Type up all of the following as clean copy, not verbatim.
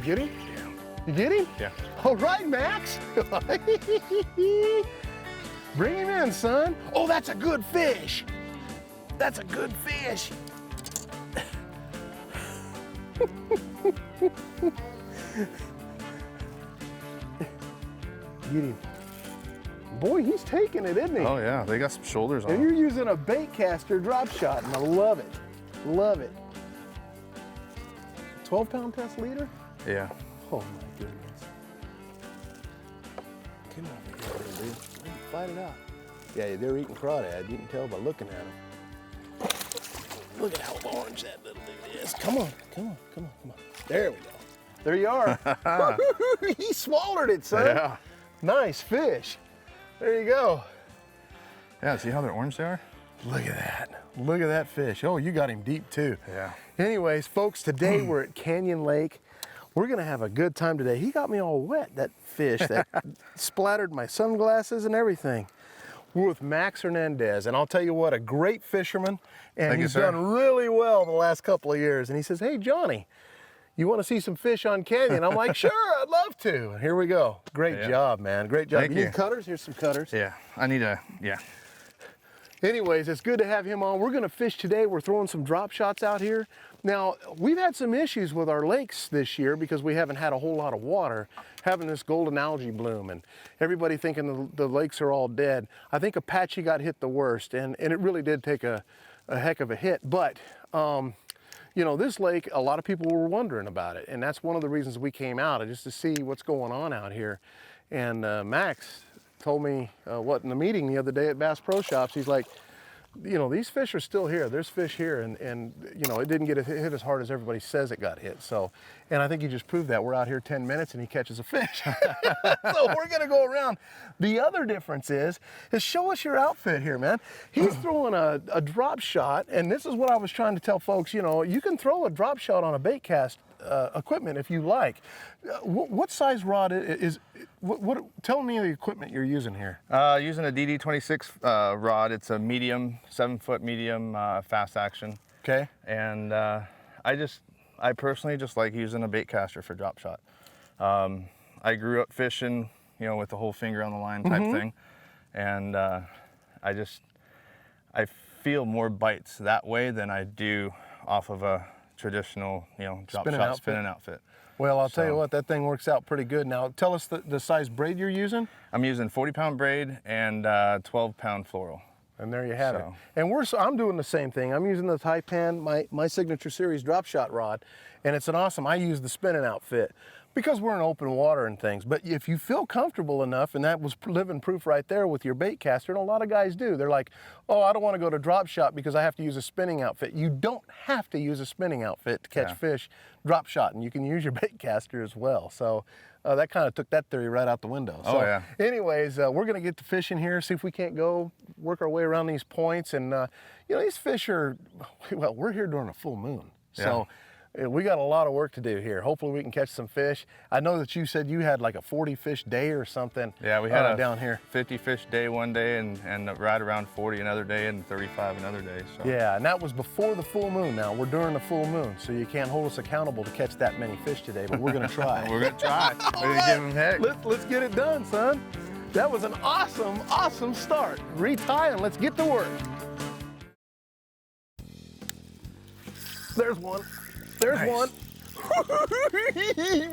Get him? Yeah. You get him? Yeah. All right, Max. Bring him in, son. Oh, that's a good fish. That's a good fish. Get him. Boy, he's taking it, isn't he? Oh yeah, they got some shoulders on And them. you're using a bait caster drop shot, and I love it. Love it. 12-pound test leader? Yeah. Oh my goodness. Come on, dude. Fight it out. Yeah, they're eating crawdad. You can tell by looking at them. Look at how orange that little dude is. Come on, come on, come on, come on. There we go. There you are. He swallowed it, son. Yeah. Nice fish. There you go. Yeah, see how they're orange they are? Look at that. Look at that fish. Oh, you got him deep too. Yeah. Anyways, folks, today we're at Canyon Lake. We're gonna have a good time today. He got me all wet, that fish, that splattered my sunglasses and everything. We're with Max Hernandez, and I'll tell you what, a great fisherman, and Thank you, he's sir. done really well the last couple of years. And he says, hey, Johnny, you wanna see some fish on Canyon? I'm like, sure, I'd love to. And here we go. Great Yeah. job, man, great job. Thank you you. need cutters? Here's some cutters. Yeah, I need a, yeah. Anyways, it's good to have him on. We're gonna fish today. We're throwing some drop shots out here. Now, we've had some issues with our lakes this year because we haven't had a whole lot of water, having this golden algae bloom, and everybody thinking the lakes are all dead. I think Apache got hit the worst, and it really did take a heck of a hit. But, you know, this lake, a lot of people were wondering about it, and that's one of the reasons we came out, just to see what's going on out here. And Max told me in the meeting the other day at Bass Pro Shops, he's like, you know, these fish are still here. There's fish here, and you know, it didn't get hit as hard as everybody says it got hit. So, and I think he just proved that. We're out here 10 minutes and he catches a fish. So we're gonna go around. The other difference is show us your outfit here, man. He's throwing a drop shot, and this is what I was trying to tell folks. You know, you can throw a drop shot on a bait cast equipment if you like. What size rod is? Tell me the equipment you're using here. Using a DD26 rod. It's a medium, 7-foot medium fast action. Okay. And I personally just like using a bait caster for drop shot. I grew up fishing, you know, with the whole finger on the line type thing. And I feel more bites that way than I do off of a traditional, you know, drop shot spinning outfit. Well, I'll tell you what, that thing works out pretty good. Now, tell us the size braid you're using. I'm using 40-pound braid and 12-pound floral. And there you have it. And I'm doing the same thing. I'm using the Taipan, my signature series drop shot rod, and it's an awesome. I use the spinning outfit because we're in open water and things. But if you feel comfortable enough, and that was living proof right there with your bait caster, and a lot of guys do. They're like, oh, I don't want to go to drop shot because I have to use a spinning outfit. You don't have to use a spinning outfit to catch fish drop shot, and you can use your bait caster as well. So that kind of took that theory right out the window. So anyways, we're going to get to fishing here, see if we can't go work our way around these points. And you know, these fish are, well, we're here during a full moon. So we got a lot of work to do here. Hopefully we can catch some fish. I know that you said you had like a 40 fish day or something. Yeah, we had a down here 50 fish day one day and right around 40 another day and 35 another day. So. Yeah, and that was before the full moon. Now we're during the full moon, so you can't hold us accountable to catch that many fish today, but we're gonna try. We're gonna try. We're gonna give them heck. Let's get it done, son. That was an awesome start. Retie and let's get to work. There's one. There's one.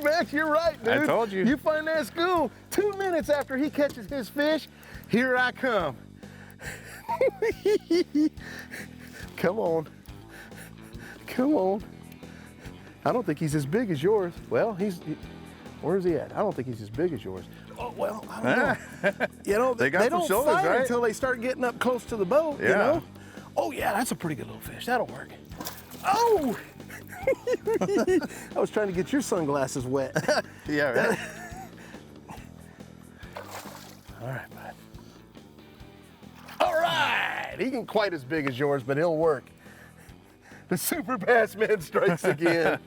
Max, you're right, dude. I told you. You find that school 2 minutes after he catches his fish, here I come. Come on. Come on. I don't think he's as big as yours. Well, where's he at? I don't think he's as big as yours. Oh, well, I don't know. You know, they don't shoulders, fight right? until they start getting up close to the boat, you know? Oh, yeah, that's a pretty good little fish. That'll work. Oh! I was trying to get your sunglasses wet. Yeah, right. All right, bud. All right! He ain't quite as big as yours, but he'll work. The super bass man strikes again.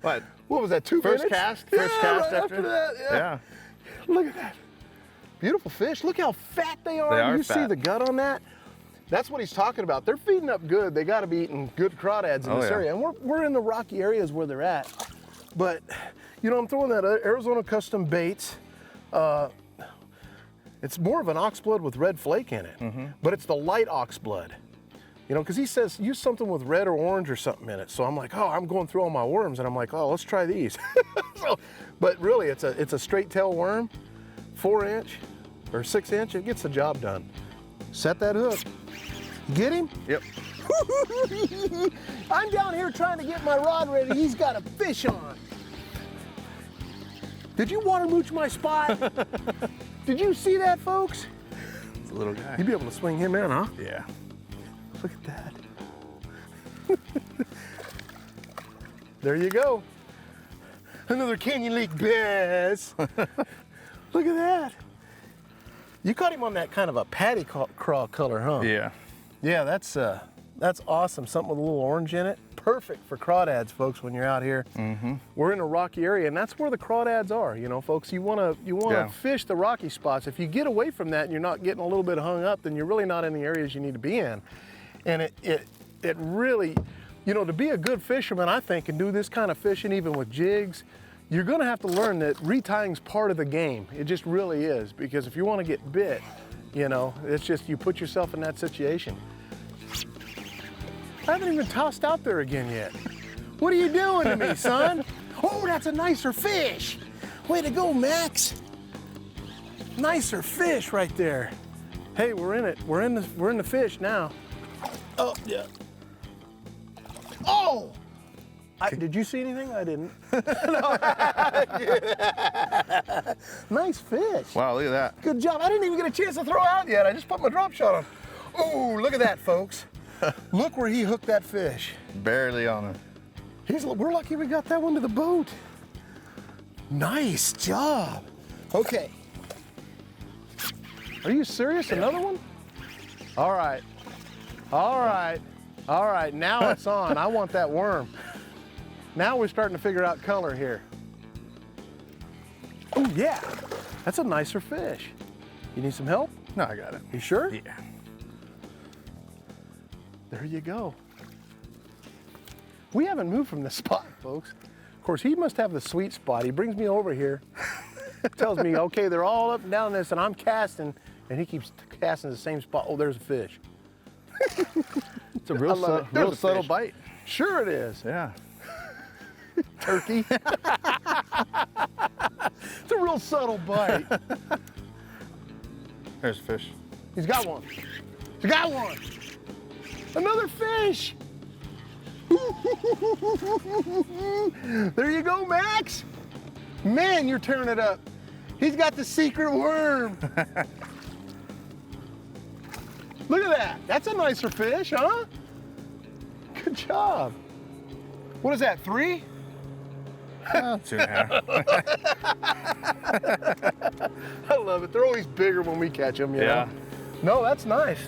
What? What was that, 2 First minutes? cast? First cast right after that, Yeah. Look at that. Beautiful fish. Look how fat they are. They are You see fat. the gut on that? That's what he's talking about. They're feeding up good. They got to be eating good crawdads in this area. And we're in the rocky areas where they're at. But, you know, I'm throwing that Arizona Custom Baits. It's more of an oxblood with red flake in it, but it's the light oxblood. You know, because he says use something with red or orange or something in it. So I'm like, oh, I'm going through all my worms, and I'm like, oh, let's try these. But really, it's a straight tail worm, 4-inch or 6-inch. It gets the job done. Set that hook. Get him? Yep. I'm down here trying to get my rod ready. He's got a fish on. Did you water mooch my spot? Did you see that, folks? It's a little guy. You'd be able to swing him in, huh? Yeah. Look at that. There you go. Another Canyon Lake bass. Look at that. You caught him on that kind of a patty craw color, huh? Yeah. Yeah, that's awesome. Something with a little orange in it. Perfect for crawdads, folks, when you're out here. We're in a rocky area, and that's where the crawdads are. You know, folks, you wanna fish the rocky spots. If you get away from that and you're not getting a little bit hung up, then you're really not in the areas you need to be in. And it really, you know, to be a good fisherman, I think, and do this kind of fishing even with jigs, you're gonna have to learn that retying's part of the game. It just really is, because if you wanna get bit, you know, it's just you put yourself in that situation. I haven't even tossed out there again yet. What are you doing to me, son? Oh, that's a nicer fish. Way to go, Max. Nicer fish right there. Hey, we're in it. We're in the fish now. Oh, yeah. Oh! Did you see anything? I didn't. Nice fish. Wow, look at that. Good job. I didn't even get a chance to throw out yet. I just put my drop shot on. Oh, look at that, folks. Look where he hooked that fish. Barely on it. We're lucky we got that one to the boat. Nice job. Okay. Are you serious? Another one? All right. All right. All right. Now it's on. I want that worm. Now we're starting to figure out color here. Oh, yeah. That's a nicer fish. You need some help? No, I got it. You sure? Yeah. There you go. We haven't moved from this spot, folks. Of course, he must have the sweet spot. He brings me over here, tells me, okay, they're all up and down this, and I'm casting, and he keeps casting the same spot. Oh, there's a fish. It's a real subtle bite. Sure it is. Yeah. Turkey. It's a real subtle bite. There's a fish. He's got one. He's got one. Another fish. There you go, Max. Man, you're tearing it up. He's got the secret worm. Look at that. That's a nicer fish, huh? Good job. What is that, 3? 2.5. I love it. They're always bigger when we catch them, you know? No, that's nice.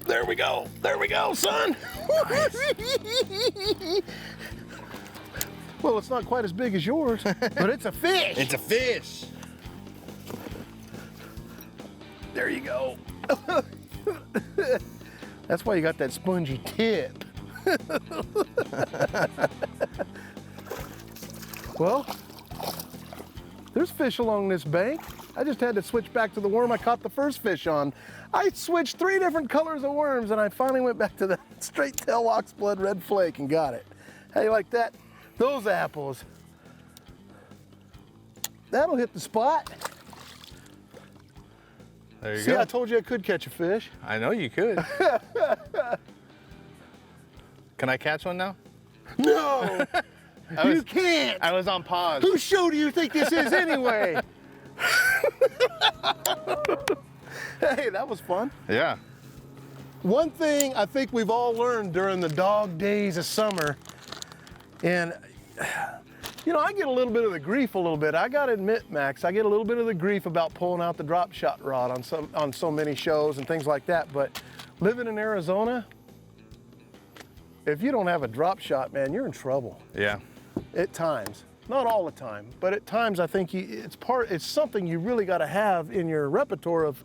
There we go. There we go, son. Well, it's not quite as big as yours, but it's a fish. It's a fish. There you go. That's why you got that spongy tip. Well, there's fish along this bank. I just had to switch back to the worm I caught the first fish on. I switched 3 different colors of worms, and I finally went back to the straight tail oxblood red flake and got it. How you like that? Those apples. That'll hit the spot. There you See, go. I told you I could catch a fish. I know you could. Can I catch one now? No, you can't. I was on pause. Whose show do you think this is anyway? Hey, that was fun. Yeah. One thing I think we've all learned during the dog days of summer, and you know, I get a little bit of the grief a little bit. I gotta admit, Max, I get a little bit of the grief about pulling out the drop shot rod on so many shows and things like that. But living in Arizona, if you don't have a drop shot, man, you're in trouble. Yeah. At times. Not all the time, but at times I think it's something you really got to have in your repertoire of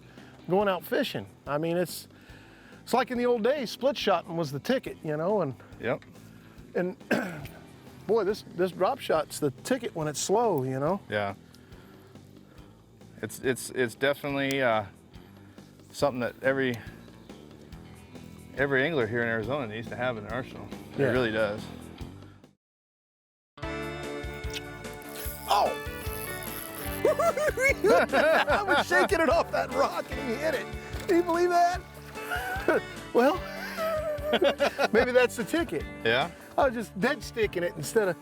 going out fishing. I mean, it's like in the old days, split shotting was the ticket, you know, Yep. and boy, this drop shot's the ticket when it's slow, you know? Yeah. It's definitely something that every angler here in Arizona needs to have in their arsenal. It Yeah. really does. Oh! I was shaking it off that rock and he hit it. Can you believe that? Well, maybe that's the ticket. Yeah? I was just dead sticking it instead of,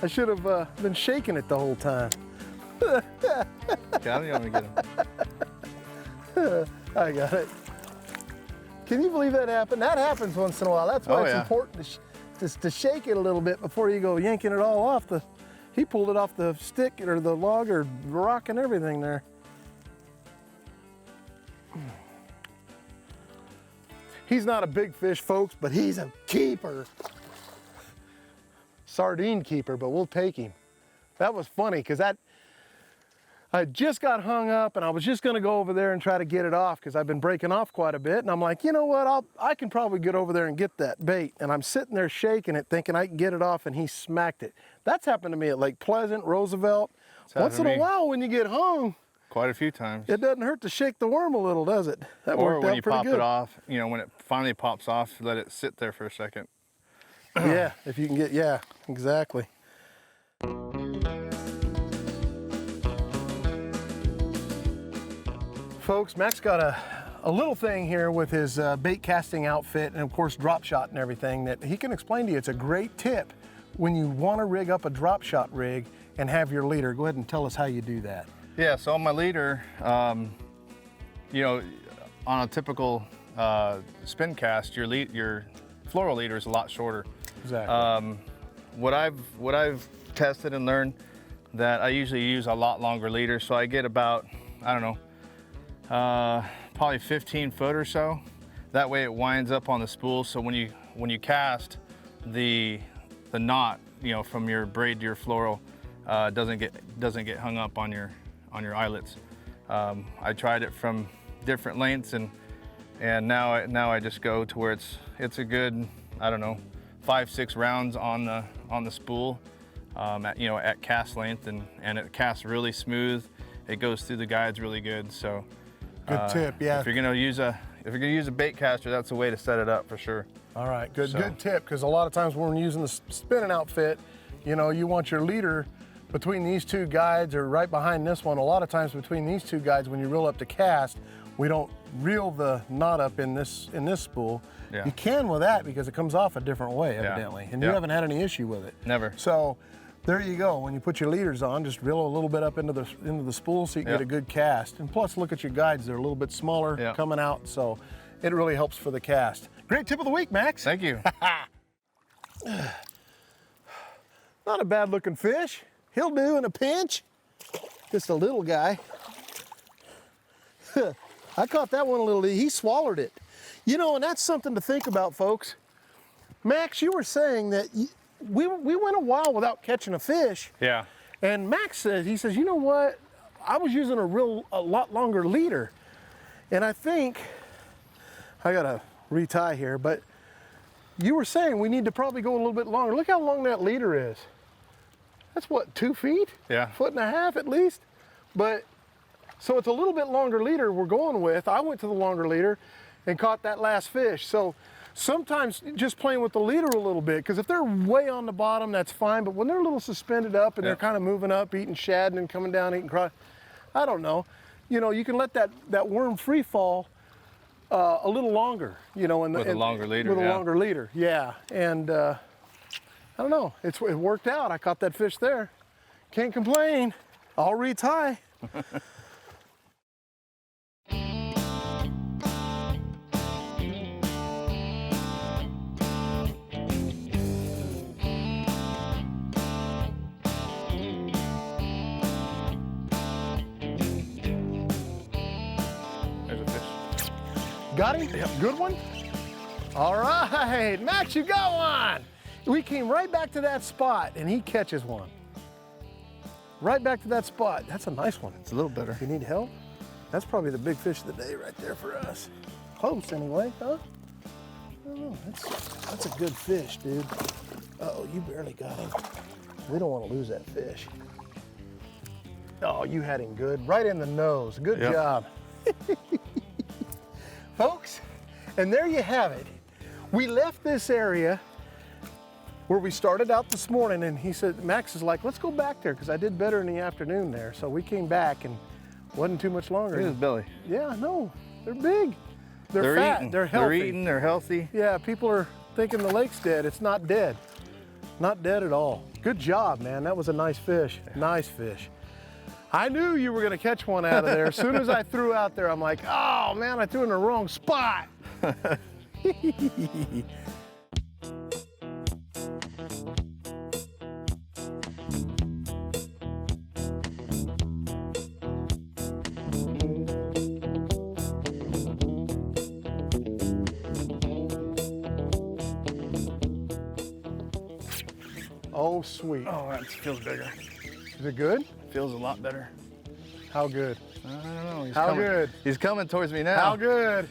I should have been shaking it the whole time. Yeah, I don't want to get him. I got it. Can you believe that happened? That happens once in a while. That's why Oh, it's yeah. important to shake it a little bit before you go yanking it all off the. He pulled it off the stick or the log or rock and everything there. He's not a big fish, folks, but he's a keeper. Sardine keeper, but we'll take him. That was funny because I just got hung up and I was just gonna go over there and try to get it off because I've been breaking off quite a bit. And I'm like, you know what, I can probably get over there and get that bait. And I'm sitting there shaking it thinking I can get it off and he smacked it. That's happened to me at Lake Pleasant, Roosevelt. Once in a while when you get hung, Quite a few times. it doesn't hurt to shake the worm a little, does it? That Or worked when out you pretty pop good. it off, you know, when it finally pops off, let it sit there for a second. Yeah, if you can get, yeah, exactly. Folks, Max got a little thing here with his bait casting outfit and of course drop shot and everything that he can explain to you. It's a great tip when you want to rig up a drop shot rig and have your leader. Go ahead and tell us how you do that. Yeah, so on my leader, you know, on a typical spin cast, your floral leader is a lot shorter. Exactly. What I've tested and learned that I usually use a lot longer leader, so I get about, I don't know, probably 15 foot or so. That way it winds up on the spool, so when you cast, the knot, you know, from your braid to your floral doesn't get hung up on your eyelets. I tried it from different lengths, and now I just go to where it's a good, I don't know, 5-6 rounds on the spool, at cast length, and it casts really smooth. It goes through the guides really good. So Good tip, yeah. If you're gonna use a bait caster, that's the way to set it up for sure. All right, good, So- good tip, because a lot of times when we're using the spinning outfit, you know, you want your leader between these two guides or right behind this one. A lot of times between these two guides, when you reel up to cast, we don't reel the knot up in this spool. Yeah. You can with that because it comes off a different way, evidently, and you Yeah. haven't had any issue with it. Never. So there you go. When you put your leaders on, just reel a little bit up into the spool so you can Yeah. get a good cast. And plus, look at your guides; they're a little bit smaller Yeah. coming out, so it really helps for the cast. Great tip of the week, Max. Thank you. Not a bad looking fish. He'll do in a pinch. Just a little guy. I caught that one a little, he swallowed it. You know, and that's something to think about, folks. Max, you were saying that we went a while without catching a fish. Yeah. And Max says, he says, you know what? I was using a lot longer leader. And I think, I gotta retie here, but you were saying we need to probably go a little bit longer. Look how long that leader is. That's what, 2 feet? Yeah. 1.5 feet at least. But, so it's a little bit longer leader we're going with. I went to the longer leader and caught that last fish. So sometimes just playing with the leader a little bit, because if they're way on the bottom, that's fine. But when they're a little suspended up and they're kind of moving up, eating shad and then coming down, eating cod, I don't know. You know, you can let that worm free fall a little longer, you know. With a longer leader, With a yeah. longer leader, yeah. And I don't know, it worked out. I caught that fish there. Can't complain. I'll retie. There's a fish. Got him? Good one? All right, Max, you got one. We came right back to that spot and he catches one. Right back to that spot. That's a nice one. It's a little better. You need help? That's probably the big fish of the day right there for us. Close anyway, huh? I don't know, that's a good fish, dude. Uh-oh, you barely got him. We don't want to lose that fish. Oh, you had him good, right in the nose. Good job. Folks, and there you have it. We left this area where we started out this morning, and he said, Max is like, let's go back there because I did better in the afternoon there. So we came back and wasn't too much longer. Look at his belly. Yeah, no, they're big. They're fat, eating. they're healthy. They're eating, they're healthy. Yeah, people are thinking the lake's dead. It's not dead. Not dead at all. Good job, man. That was a nice fish. Nice fish. I knew you were gonna catch one out of there. As soon as I threw out there, I'm like, oh man, I threw in the wrong spot. Oh, sweet. Oh, that feels bigger. Is it good? Feels a lot better. How good? I don't know. He's How coming. good? He's coming towards me now. How good?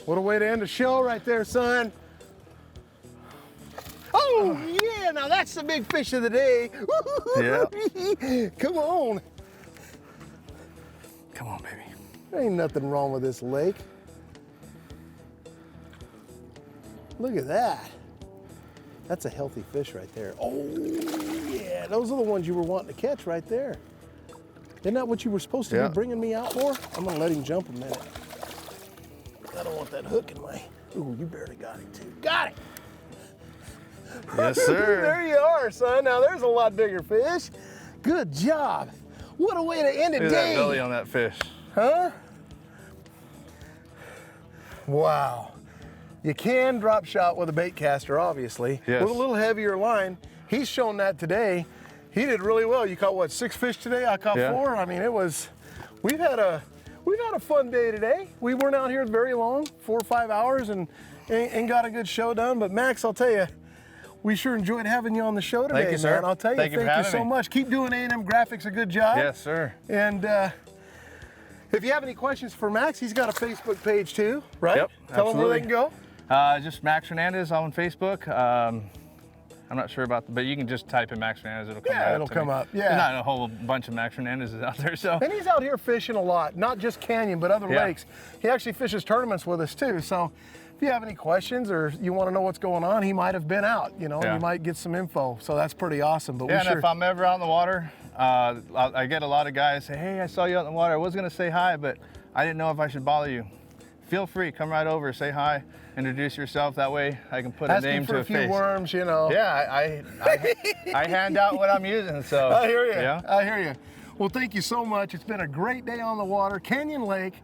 What a way to end the show right there, son. Oh, yeah, now that's the big fish of the day. Yeah. Come on. Come on, baby. There ain't nothing wrong with this lake. Look at that. That's a healthy fish right there. Oh, yeah, those are the ones you were wanting to catch right there. Isn't that what you were supposed to be bringing me out for? I'm gonna let him jump a minute. I don't want that hook in my, ooh, you barely got him too. Got it! Yes, sir. There you are, son. Now there's a lot bigger fish. Good job. What a way to end a Look at day. that belly on that fish. Huh? Wow. You can drop shot with a bait caster, obviously. Yes. With a little heavier line. He's shown that today. He did really well. You caught what, 6 fish today? I caught 4. I mean, we've had a fun day today. We weren't out here very long, 4 or 5 hours, and got a good show done. But Max, I'll tell you, we sure enjoyed having you on the show today, Thank you, man. sir. I'll tell you, Thank you so much. Keep doing A&M Graphics a good job. Yes, sir. And if you have any questions for Max, he's got a Facebook page too, right? Yep, Tell them where they can go. Just Max Hernandez on Facebook. I'm not sure about, but you can just type in Max Hernandez. It'll come Yeah, right it'll up to come me. up. Yeah. There's not a whole bunch of Max Hernandezes out there, so. And he's out here fishing a lot, not just canyon, but other lakes. He actually fishes tournaments with us too. So if you have any questions or you want to know what's going on, he might have been out, you know, you might get some info. So that's pretty awesome. But yeah, and if I'm ever out in the water, I get a lot of guys say, hey, I saw you out in the water. I was gonna say hi, but I didn't know if I should bother you. Feel free, come right over, say hi, introduce yourself. That way I can put a name to a face. Asking for a few worms, you know. Yeah, I hand out what I'm using, so. I hear you, yeah. I hear you. Well, thank you so much. It's been a great day on the water. Canyon Lake,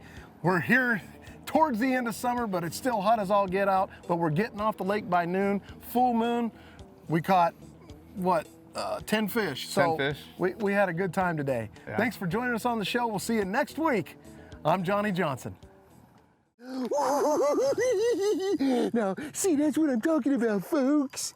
we're here towards the end of summer, but it's still hot as all get out, but we're getting off the lake by noon. Full moon, we caught, what, 10 fish. 10 fish. We had a good time today. Yeah. Thanks for joining us on the show. We'll see you next week. I'm Johnny Johnson. Now, see, that's what I'm talking about, folks.